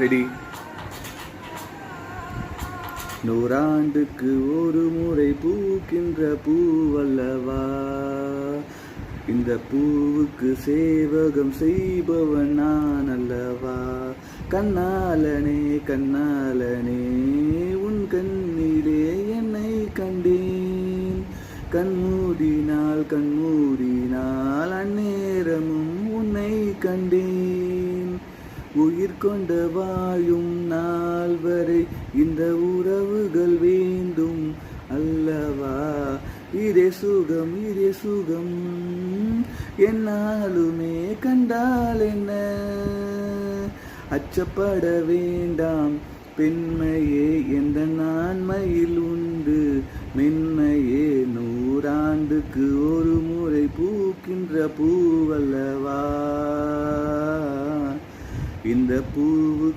Ready. நூறாண்டுக்கு ஒரு முறை பூக்கின்ற பூவல்லவா, இந்த பூவுக்கு சேவகம் செய்பவன் நான் அல்லவா. கண்ணாலனே கண்ணாலனே உன் கண்ணிலே என்னை கண்டேன், கண்மூடினால் கண்மூடினால் அந்நேரமும் உன்னை கண்டேன். உயிர் கொண்ட வாழும் நாள் வரை இந்த உறவுகள் வேண்டும் அல்லவா. இதே சுகம் இதே சுகம் என்னாலுமே கண்டால் என்ன, அச்சப்பட வேண்டாம் பெண்மையே எந்த நான்மையில் உண்டு மென்மையே. நூறாண்டுக்கு ஒரு முறை பூக்கின்ற பூவல்லவா, இந்த பூவு